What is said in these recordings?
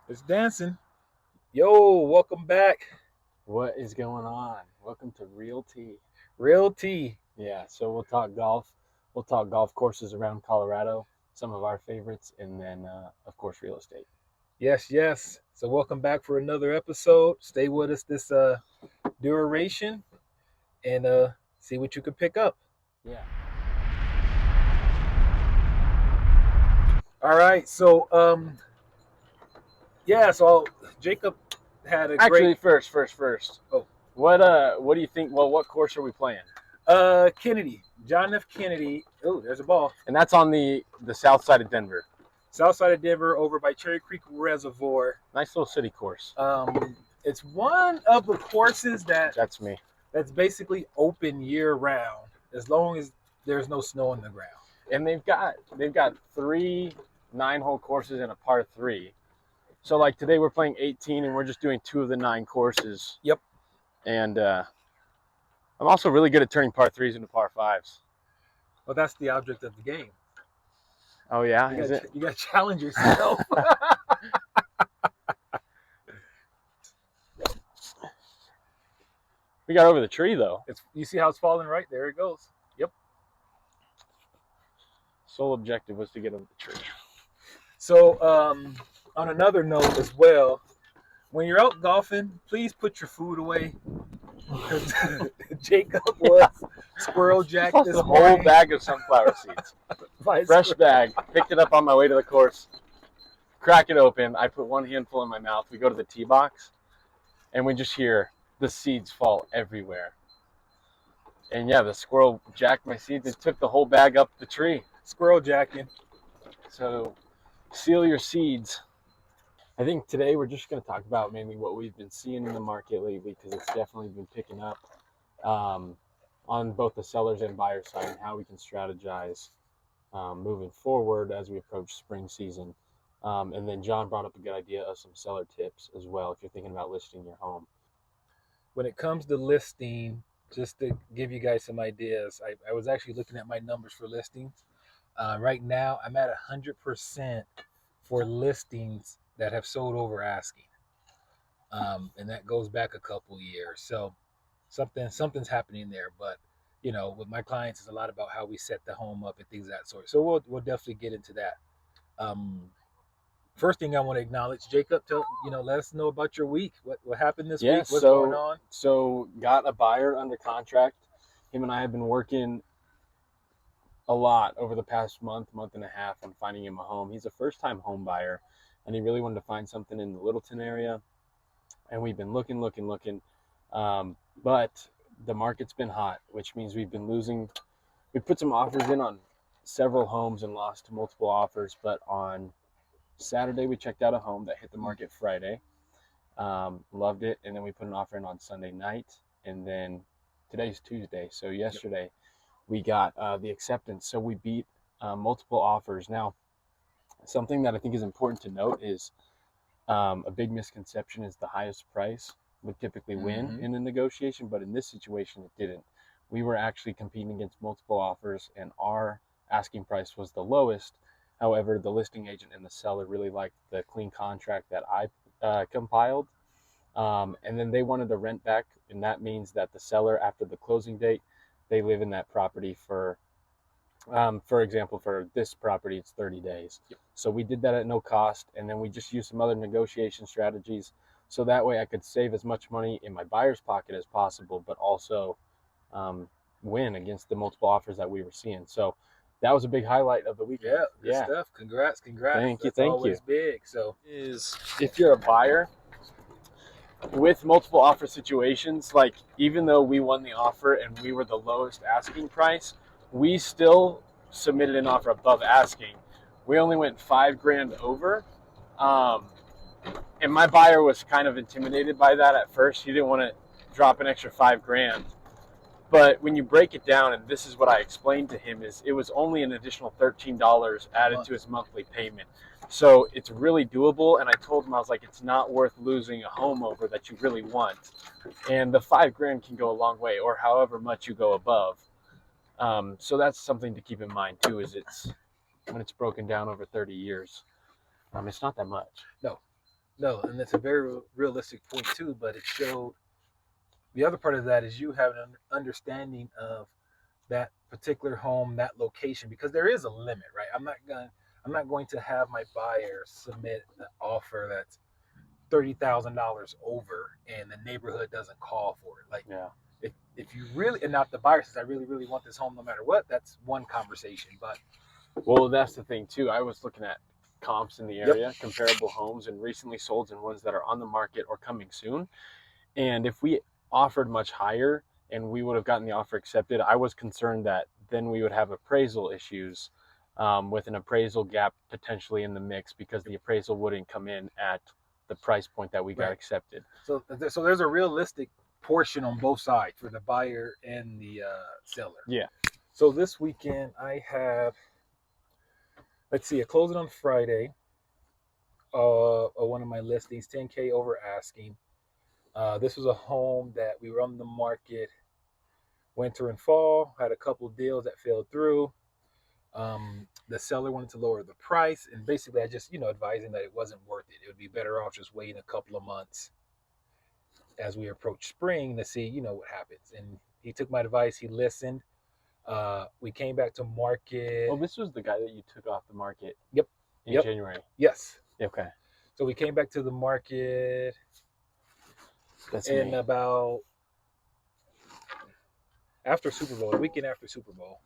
It's dancing. Yo, welcome back. What is going on? Welcome to RealTee. RealTee. Yeah, so we'll talk golf. We'll talk golf courses around Colorado, some of our favorites, and then, of course, real estate. Yes, yes. So welcome back for another episode. Stay with us this duration and see what you can pick up. Yeah. All right. So Jacob had a Actually, great first. Oh. What do you think? Well, what course are we playing? Kennedy. John F. Kennedy. Oh, there's a ball. And that's on the south side of Denver. South side of Denver over by Cherry Creek Reservoir. Nice little city course. It's one of the courses That's me. that's basically open year round as long as there's no snow on the ground. And they've got 3 9-hole courses and a par 3. So like today we're playing 18 and we're just doing 2 of the 9 courses. Yep. And I'm also really good at turning par 3s into par 5s. Well, that's the object of the game. Oh yeah, You is gotta, it? you gotta challenge yourself. We got over the tree though. You see how it's falling right? There it goes. Yep. Sole objective was to get over the tree. So on another note as well, when you're out golfing, please put your food away. Because Jacob was squirrel jacked Plus this a morning. whole bag of sunflower seeds. Fresh bag. Picked it up on my way to the course. Crack it open. I put one handful in my mouth. We go to the tee box, and we just hear the seeds fall everywhere. And yeah, the squirrel jacked my seeds and took the whole bag up the tree. Squirrel jacking. So seal your seeds. I think today we're just going to talk about mainly what we've been seeing in the market lately, because it's definitely been picking up on both the sellers and buyer side, and how we can strategize moving forward as we approach spring season. And then John brought up a good idea of some seller tips as well if you're thinking about listing your home. When it comes to listing, just to give you guys some ideas, I was actually looking at my numbers for listings. Right now, I'm at 100% for listings that have sold over asking, and that goes back a couple years. So something's happening there. But with my clients, it's a lot about how we set the home up and things of that sort. So we'll definitely get into that. First thing I want to acknowledge, Jacob, let us know about your week. What happened this week? What's going on? So got a buyer under contract. Him and I have been working a lot over the past month and a half on finding him a home. He's a first-time home buyer, and he really wanted to find something in the Littleton area. And we've been looking. But the market's been hot, which means we've been losing. We put some offers in on several homes and lost multiple offers. But on Saturday, we checked out a home that hit the market Friday. Loved it. And then we put an offer in on Sunday night. And then today's Tuesday. So yesterday we got the acceptance. So we beat multiple offers. Now, something that I think is important to note is a big misconception is the highest price would typically win in a negotiation. But in this situation, it didn't. We were actually competing against multiple offers, and our asking price was the lowest. However, the listing agent and the seller really liked the clean contract that I compiled. And then they wanted to rent back, and that means that the seller, after the closing date, they live in that property for example, for this property, it's 30 days. Yep. So we did that at no cost, and then we just used some other negotiation strategies. So that way I could save as much money in my buyer's pocket as possible, but also win against the multiple offers that we were seeing. So that was a big highlight of the weekend. Good stuff. Congrats. Thank you. That's always big. So if you're a buyer with multiple offer situations, like even though we won the offer and we were the lowest asking price, we still submitted an offer above asking. We only went $5,000 over. And my buyer was kind of intimidated by that at first. He didn't want to drop an extra $5,000. But when you break it down, and this is what I explained to him, is it was only an additional $13 added to his monthly payment. So it's really doable. And I told him, I was like, it's not worth losing a home over that you really want. And the $5,000 can go a long way, or however much you go above. So that's something to keep in mind too, is when it's broken down over 30 years, it's not that much. No. No, and it's a very realistic point too. But it showed the other part of that is you have an understanding of that particular home, that location, because there is a limit, right? I'm not going to have my buyer submit an offer that's $30,000 over, and the neighborhood doesn't call for it. Like, Yeah. if you really, and now if the buyer says, I really, really want this home no matter what, that's one conversation. But Well, that's the thing too. I was looking at comps in the yep, area, comparable homes and recently sold and ones that are on the market or coming soon. And if we offered much higher and we would have gotten the offer accepted, I was concerned that then we would have appraisal issues, with an appraisal gap potentially in the mix because the appraisal wouldn't come in at the price point that we got right. accepted. So there's a realistic portion on both sides for the buyer and the seller. Yeah. So this weekend I have, let's see, a closing on Friday. One of my listings, 10K over asking. This was a home that we were on the market winter and fall. Had a couple deals that fell through. The seller wanted to lower the price, and basically I just advised him that it wasn't worth it. It would be better off just waiting a couple of months as we approach spring to see what happens. And he took my advice. He listened. We came back to market. Well, this was the guy that you took off the market. Yep. In January. Yes. Okay. So we came back to the market. That's in me. about after Super Bowl, the weekend after Super Bowl.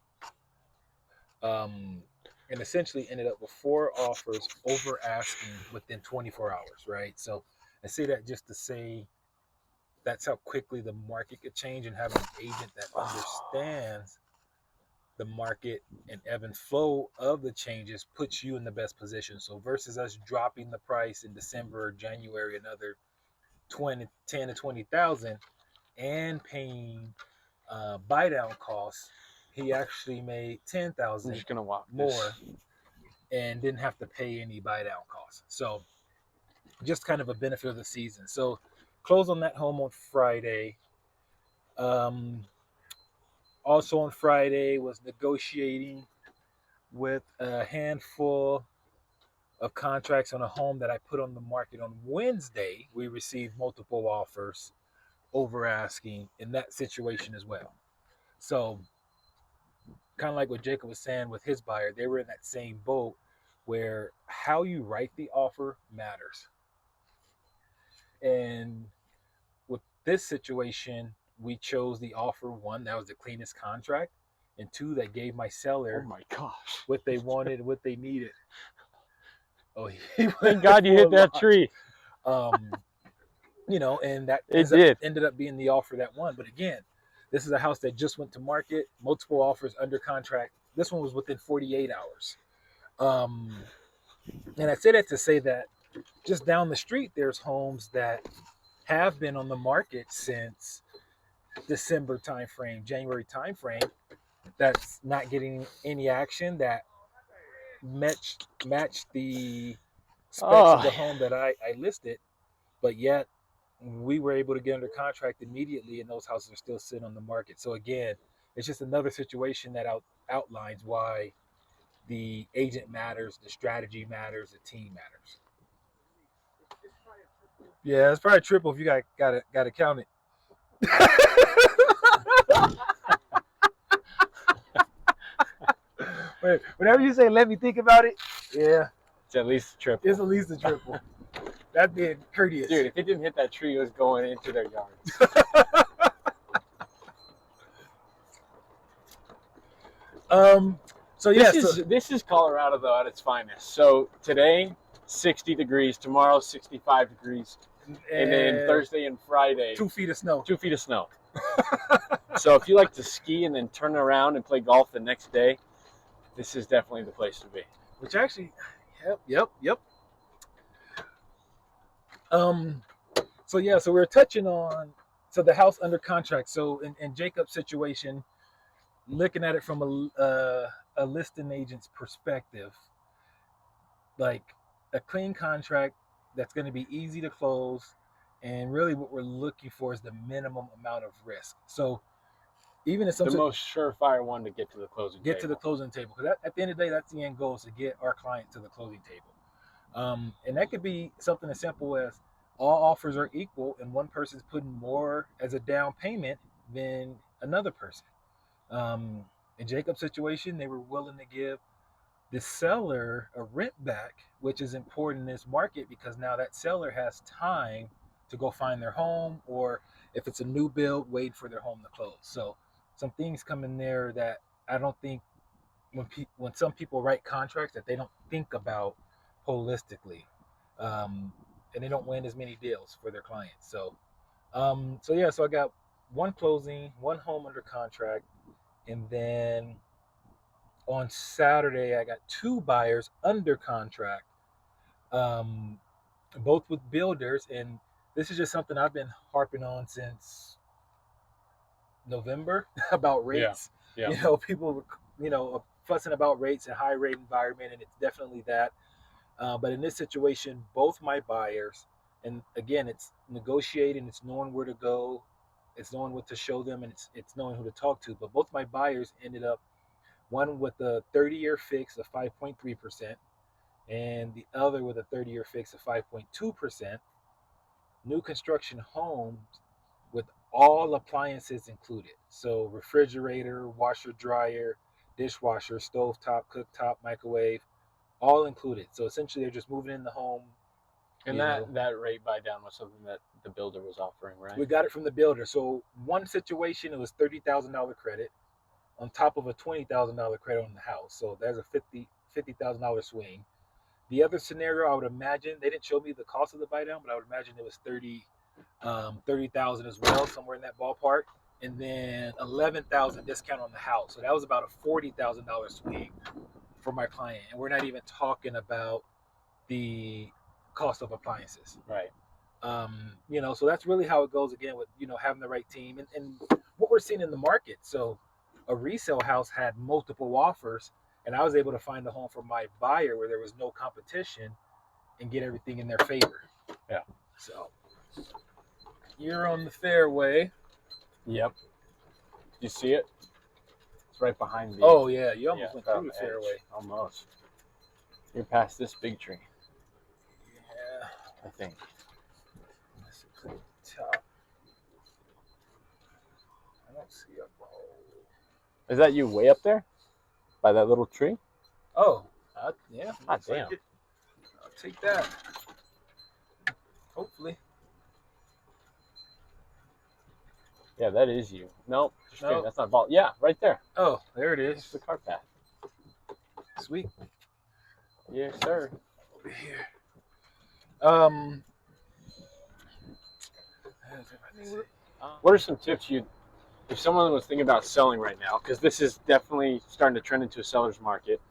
And essentially ended up with 4 offers over asking within 24 hours, right? So I say that just to say that's how quickly the market could change, and having an agent that understands the market and ebb and flow of the changes puts you in the best position. So versus us dropping the price in December or January another 10 to 20,000 and paying buy down costs, he actually made 10,000 I'm just gonna walk more this. and didn't have to pay any buy down costs. So just kind of a benefit of the season. So close on that home on Friday. Also on Friday was negotiating with a handful of contracts on a home that I put on the market on Wednesday. We received multiple offers over asking in that situation as well. So kind of like what Jacob was saying with his buyer, they were in that same boat where how you write the offer matters. And with this situation, we chose the offer, one, that was the cleanest contract, and two, that gave my seller Oh my gosh. what they wanted, what they needed. Oh, Thank God you hit that tree. And that ended up being the offer that won. But again, this is a house that just went to market, multiple offers under contract. This one was within 48 hours. And I say that to say that just down the street, there's homes that have been on the market since December timeframe, January timeframe, that's not getting any action, that matched the specs of the home that I listed, but yet we were able to get under contract immediately, and those houses are still sitting on the market. So again, it's just another situation that outlines why the agent matters, the strategy matters, the team matters. Yeah, it's probably triple if you got to count it. Whenever you say "let me think about it," yeah, it's at least a triple. It's at least a triple. That being courteous, dude. If it didn't hit that tree, it was going into their yards. So yeah, this is Colorado though at its finest. So today, 60 degrees. Tomorrow, 65 degrees. And then Thursday and Friday, 2 feet of snow. 2 feet of snow. So if you like to ski and then turn around and play golf the next day, this is definitely the place to be. Which actually, yep. So yeah, so we're touching on the house under contract. So in Jacob's situation, looking at it from a listing agent's perspective, like a clean contract that's going to be easy to close, and really what we're looking for is the minimum amount of risk. So even if the most surefire one to get to the closing table. To the closing table, because at the end of the day, that's the end goal, is to get our client to the closing table. And that could be something as simple as all offers are equal and one person's putting more as a down payment than another person. Um, in Jacob's situation, they were willing to give the seller a rent back, which is important in this market because now that seller has time to go find their home, or if it's a new build, wait for their home to close. So some things come in there that I don't think when some people write contracts that they don't think about holistically, um, and they don't win as many deals for their clients. So yeah, so I got one closing, one home under contract, and then on Saturday I got two buyers under contract, um, both with builders, and this is just something I've been harping on since November about Yeah. rates. Yeah. People, fussing about rates and high rate environment, and it's definitely that. But in this situation, both my buyers, and again, it's negotiating, it's knowing where to go, it's knowing what to show them, and it's knowing who to talk to. But both my buyers ended up one with a 30-year fix of 5.3%, and the other with a 30-year fix of 5.2%. New construction homes with all appliances included. So refrigerator, washer, dryer, dishwasher, stovetop, cooktop, microwave, all included. So essentially, they're just moving in the home. And that rate buy down was something that the builder was offering, right? We got it from the builder. So one situation, it was $30,000 credit on top of a $20,000 credit on the house. So there's a $50,000 swing. The other scenario, I would imagine they didn't show me the cost of the buy down, but I would imagine it was 30,000 as well, somewhere in that ballpark, and then 11,000 discount on the house. So that was about a $40,000 swing for my client, and we're not even talking about the cost of appliances. Right. So that's really how it goes again with having the right team and what we're seeing in the market. So a resale house had multiple offers, and I was able to find a home for my buyer where there was no competition and get everything in their favor. Yeah. So you're on the fairway. Yep. You see it? It's right behind me. Oh yeah, you almost went through the fairway. Almost. You're past this big tree. Yeah, I think. this is at the top. I don't see a ball. Is that you way up there? By that little tree? Oh, yeah. God damn. I'll take that. Hopefully. Yeah, that is you. Nope. No. That's not a ball. Yeah, right there. Oh, there it It's is. the cart path. Sweet. Yes, sir. Over here. What are some tips if someone was thinking about selling right now, because this is definitely starting to trend into a seller's market,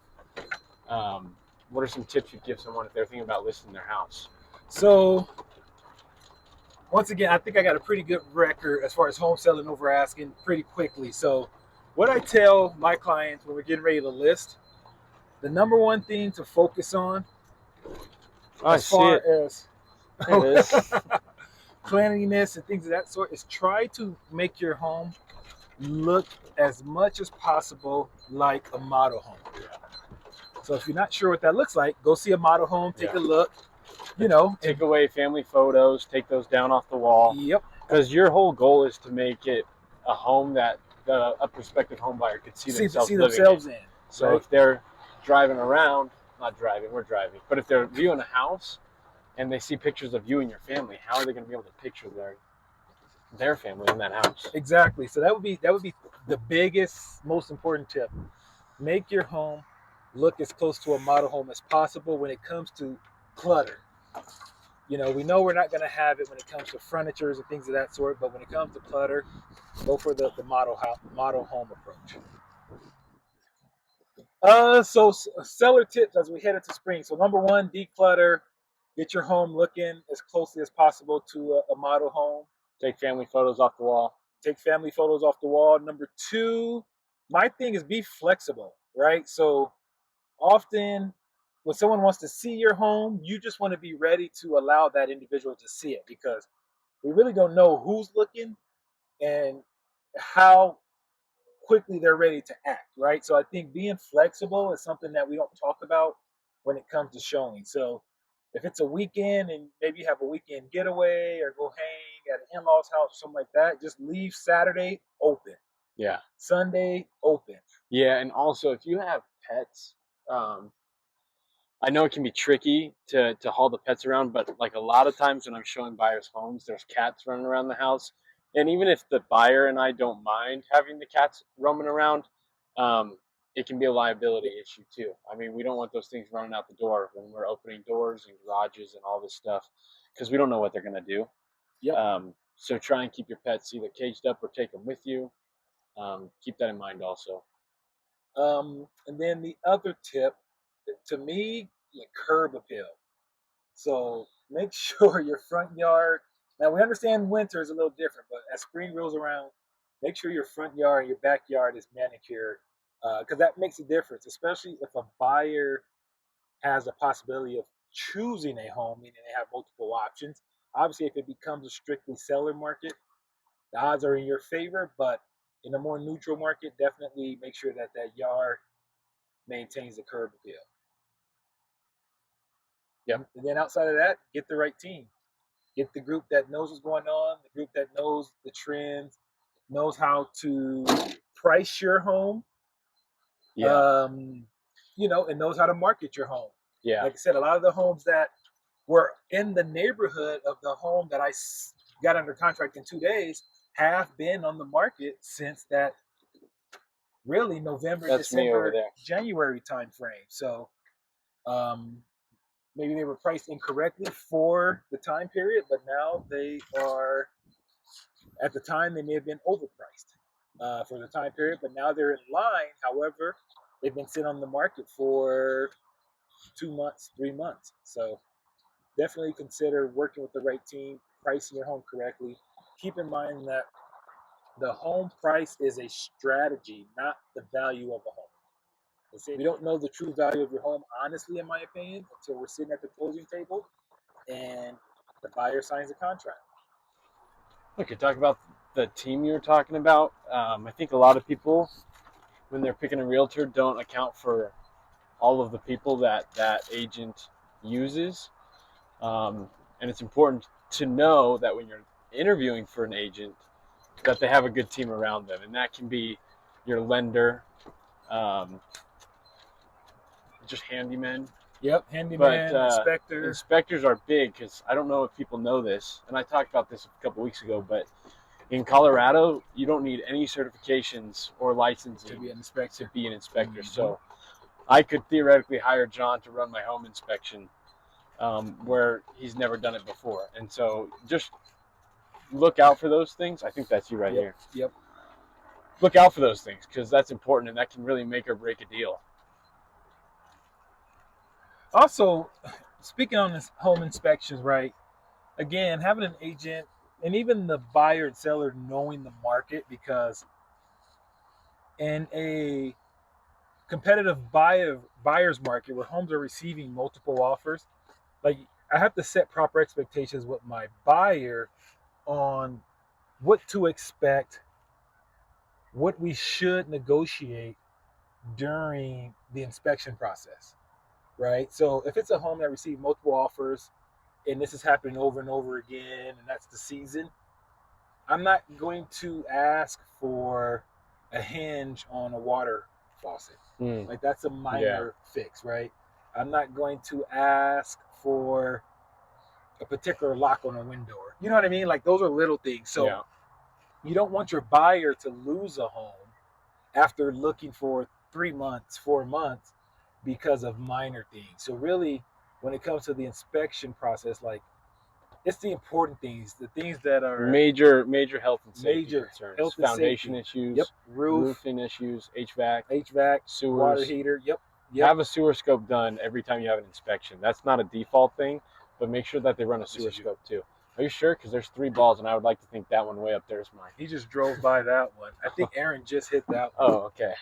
what are some tips you'd give someone if they're thinking about listing their house? So, once again, I think I got a pretty good record as far as home selling over asking pretty quickly. So, what I tell my clients when we're getting ready to list, the number one thing to focus on as far as cleanliness and things of that sort is try to make your home look as much as possible like a model home. So if you're not sure what that looks like, go see a model home, take a look, Take away family photos, take those down off the wall. Yep. Because your whole goal is to make it a home that a prospective home buyer could see themselves in. So right? If they're driving around, we're driving, but if they're viewing a house and they see pictures of you and your family, how are they going to be able to picture their family in that house? Exactly. So that would be the biggest, most important tip. Make your home look as close to a model home as possible when it comes to clutter. We know we're not going to have it when it comes to furnitures and things of that sort, but when it comes to clutter, go for the model home approach. So seller tips as we head into spring. So number one, declutter. Get your home looking as closely as possible to a model home. Take family photos off the wall. Number two, my thing is be flexible, right? So often when someone wants to see your home, you just want to be ready to allow that individual to see it because we really don't know who's looking and how quickly they're ready to act, right? So I think being flexible is something that we don't talk about when it comes to showing. So If it's a weekend and maybe you have a weekend getaway or go hang at an in-laws house or something like that, just leave Saturday open. Yeah. Sunday open. Yeah, and also if you have pets, I know it can be tricky to haul the pets around, but like a lot of times when I'm showing buyers homes, there's cats running around the house. And even if the buyer and I don't mind having the cats roaming around, it can be a liability issue too. I mean, we don't want those things running out the door when we're opening doors and garages and all this stuff because we don't know what they're going to do. Yep. So try and keep your pets either caged up or take them with you. Keep that in mind also. And then the other tip, to me, like curb appeal. So make sure your front yard. Now we understand winter is a little different, but as spring rolls around, make sure your front yard and your backyard is manicured, because that makes a difference, especially if a buyer has a possibility of choosing a home, meaning they have multiple options. Obviously, if it becomes a strictly seller market, the odds are in your favor, but in a more neutral market, definitely make sure that that yard maintains the curb appeal. Yep. And then outside of that, get the right team. Get the group that knows what's going on, the group that knows the trends, knows how to price your home, Yeah. and knows how to market your home. Yeah. Like I said, a lot of the homes that were in the neighborhood of the home that I got under contract in 2 days have been on the market since that really November, That's me over December, there. January time frame. So maybe they were priced incorrectly for the time period, but now they are, at the time, they may have been overpriced for the time period, but now they're in line. However, they've been sitting on the market for 2 months, 3 months. So definitely consider working with the right team, pricing your home correctly. Keep in mind that the home price is a strategy, not the value of the home. We don't know the true value of your home, honestly, in my opinion, until we're sitting at the closing table and the buyer signs a contract. Okay, talk about the team you were talking about. I think a lot of people, when they're picking a realtor, don't account for all of the people that that agent uses. And it's important to know that when you're interviewing for an agent, that they have a good team around them. And that can be your lender, just handymen. Yep, handyman, inspector. Inspectors are big because I don't know if people know this, and I talked about this a couple weeks ago, but in Colorado, you don't need any certifications or licensing to be an inspector. Mm-hmm. So I could theoretically hire John to run my home inspection where he's never done it before. And so just look out for those things. I think that's you right here. Yep. Look out for those things because that's important and that can really make or break a deal. Also, speaking on this home inspections, right? Again, having an agent and even the buyer and seller knowing the market, because in a competitive buyer's market where homes are receiving multiple offers, like I have to set proper expectations with my buyer on what to expect, what we should negotiate during the inspection process, right? So if it's a home that received multiple offers and this is happening over and over again and that's the season, I'm not going to ask for a hinge on a water faucet. Like that's a minor fix, right? I'm not going to ask for a particular lock on a window. You know what I mean? Like those are little things. So you don't want your buyer to lose a home after looking for 3 months, 4 months because of minor things. So really, when it comes to the inspection process, like it's the important things, the things that are major health and safety concerns, health and foundation safety issues, yep, roofing issues, HVAC, sewers, water heater, yep. Have a sewer scope done every time you have an inspection. That's not a default thing, but make sure that they run a sewer scope too. Are you sure? Because there's 3 balls, and I would like to think that one way up there is mine. He just drove by that one. I think Aaron just hit that one. Oh, okay.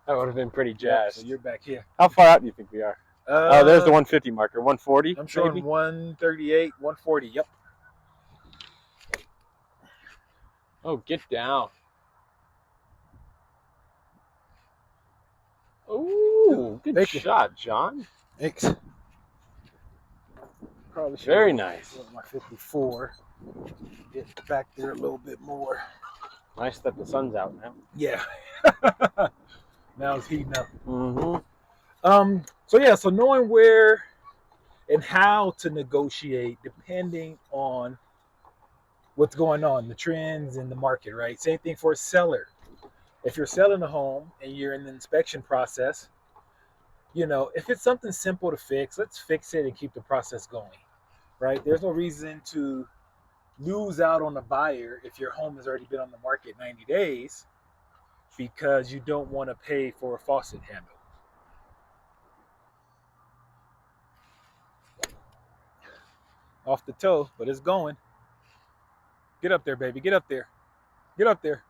That would have been pretty jazzed. Yep, so you're back here. How far out do you think we are? Oh, there's the 150 marker. 140? I'm showing maybe? 138, 140. Yep. Oh, get down. Ooh, good shot, John. Thanks. probably should Very nice. go to my 54. Get back there a little bit more. Nice that the sun's out now. Yeah. Now it's heating up. Mm-hmm. So knowing where and how to negotiate depending on what's going on, the trends in the market, right? Same thing for a seller. If you're selling a home and you're in the inspection process, if it's something simple to fix, let's fix it and keep the process going, right? There's no reason to lose out on a buyer if your home has already been on the market 90 days because you don't want to pay for a faucet handle. Off the toe, but it's going. Get up there, baby. Get up there. Get up there.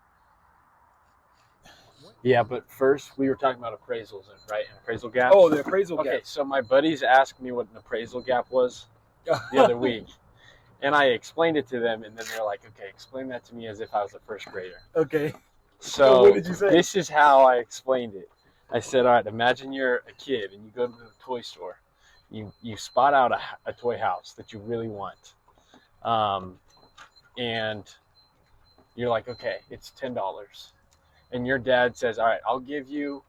Yeah, but first we were talking about appraisals, right? An appraisal gap. Oh, the appraisal gap. Okay, so my buddies asked me what an appraisal gap was the other week. And I explained it to them, and then they're like, okay, explain that to me as if I was a first grader. Okay. So what did you say? This is how I explained it. I said, all right, imagine you're a kid and you go to the toy store. You spot out a toy house that you really want. And you're like, okay, it's $10. And your dad says, all right, I'll give you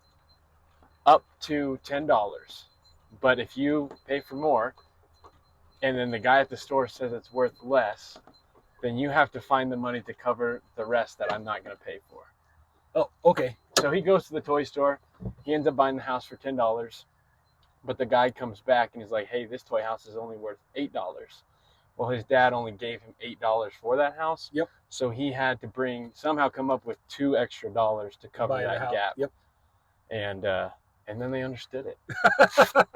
up to $10. But if you pay for more, and then the guy at the store says it's worth less, then you have to find the money to cover the rest that I'm not going to pay for. Oh, okay. So he goes to the toy store. He ends up buying the house for $10. But the guy comes back and he's like, hey, this toy house is only worth $8. Well, his dad only gave him $8 for that house. Yep. So he had to somehow come up with $2 extra to cover that gap. Yep. And then they understood it.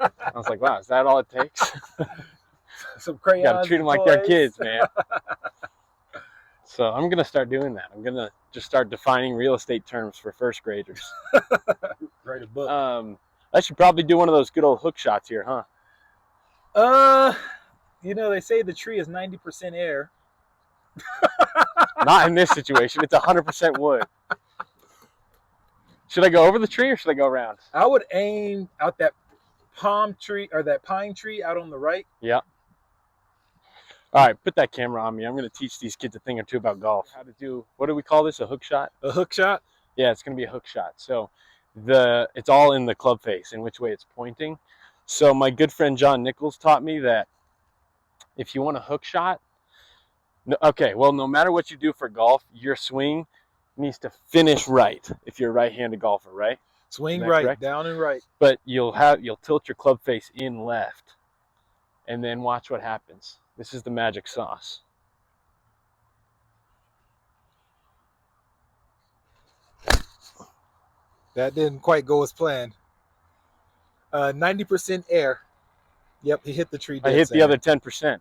I was like, wow, is that all it takes? Some crayons. You gotta treat them like they're kids, man. So I'm gonna start doing that. I'm gonna just start defining real estate terms for first graders. Write a book. I should probably do one of those good old hook shots here, huh? They say the tree is 90% air. Not in this situation. It's 100% wood. Should I go over the tree or should I go around? I would aim out that palm tree or that pine tree out on the right. Yeah. All right, put that camera on me. I'm going to teach these kids a thing or two about golf. How to do, what do we call this, a hook shot? A hook shot? Yeah, it's going to be a hook shot. So it's all in the club face, in which way it's pointing. So my good friend John Nichols taught me that if you want a hook shot, no matter what you do for golf, your swing needs to finish right if you're a right-handed golfer, right? Swing right, correct? Down and right. But you'll tilt your club face in left, and then watch what happens. This is the magic sauce. That didn't quite go as planned. 90% air. Yep, he hit the tree. I hit the other 10%.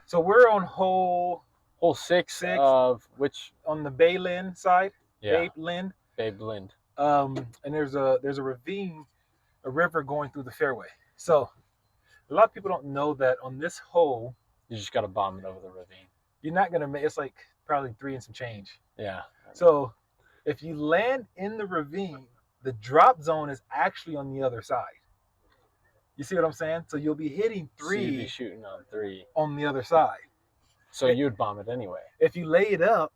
So we're on hole 6 of which? On the Bay Lynn side. Yeah. Babe Lind. And there's a ravine, a river going through the fairway. So a lot of people don't know that on this hole, you just got to bomb it over the ravine. You're not gonna make. It's like probably 3 and some change. Yeah. So if you land in the ravine, the drop zone is actually on the other side. You see what I'm saying? So you'll be hitting 3. So you'd be shooting on 3 on the other side. So you'd bomb it anyway. If you lay it up,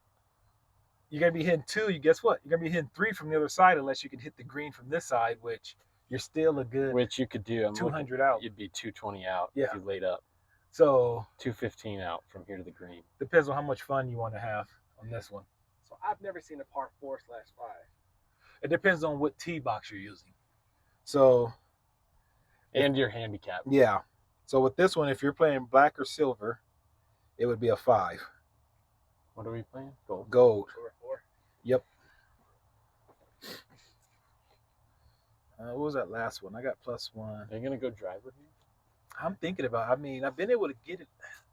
you're gonna be hitting 2. Guess what? You're gonna be hitting 3 from the other side unless you can hit the green from this side, which you're still a good. Which you could do. 200 out. You'd be 220 out Yeah. if you laid up. So 215 out from here to the green. Depends on how much fun you want to have on this one. So I've never seen a par 4/5. It depends on what tee box you're using. So. And your handicap. Yeah. So with this one, if you're playing black or silver, it would be a 5. What are we playing? Gold. Gold. Or 4. Yep. What was that last one? I got +1. Are you gonna go driver here? I'm thinking about. I've been able to get it.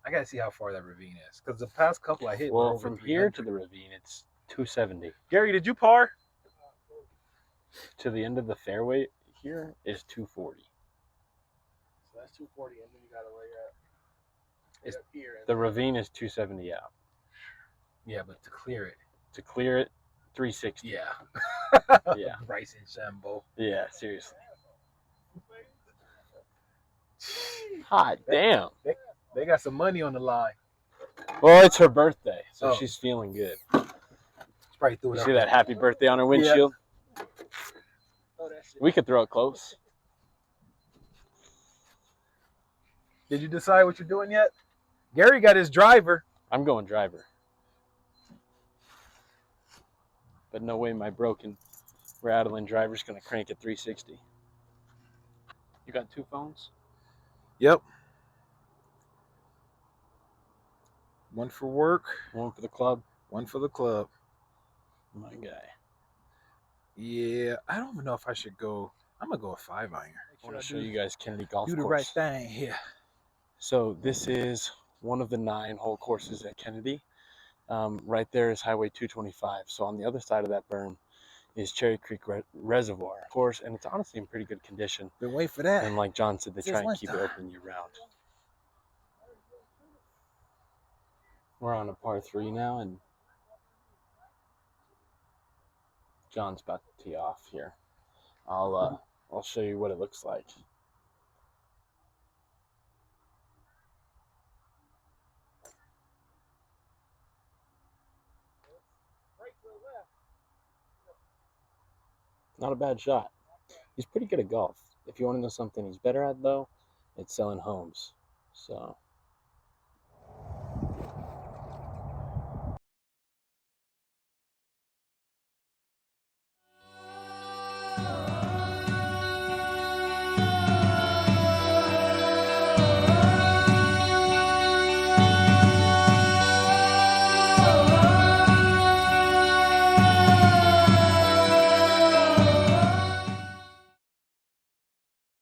I gotta see how far that ravine is because the past couple I hit. were Well, over from 300. here to the ravine, it's 270. Gary, did you par? To the end of the fairway here is 240. So that's 240, and then you gotta lay up. It's- Up here. And The ravine is 270 out. Yeah, but to clear it. To clear it, 360. Yeah. Yeah. Bryson Shambo. Yeah, seriously. Hot damn. They got some money on the line. Well, it's her birthday, so Oh. she's feeling good. She probably threw it You up see there. that happy birthday on her windshield? Oh, that shit. We could throw it close. Did you decide what you're doing yet? Gary got his driver. I'm going driver. But no way my broken rattling driver's going to crank at 360. You got 2 phones? Yep. One for work, One for the club? one for the club. My guy. Yeah, I don't even know if I should go. I'm gonna go a 5-iron. I want to show you guys Kennedy Golf Do the Course. right thing here. So this is one of the 9 hole courses at Kennedy. Right there is Highway 225. So on the other side of that berm is Cherry Creek Reservoir course, and it's honestly in pretty good condition. Been waiting for that. And like John said, they Since try and when keep it time? open year round. We're on a par 3 now, and John's about to tee off here. I'll show you what it looks like. Not a bad shot. He's pretty good at golf. If you want to know something he's better at, though, it's selling homes. So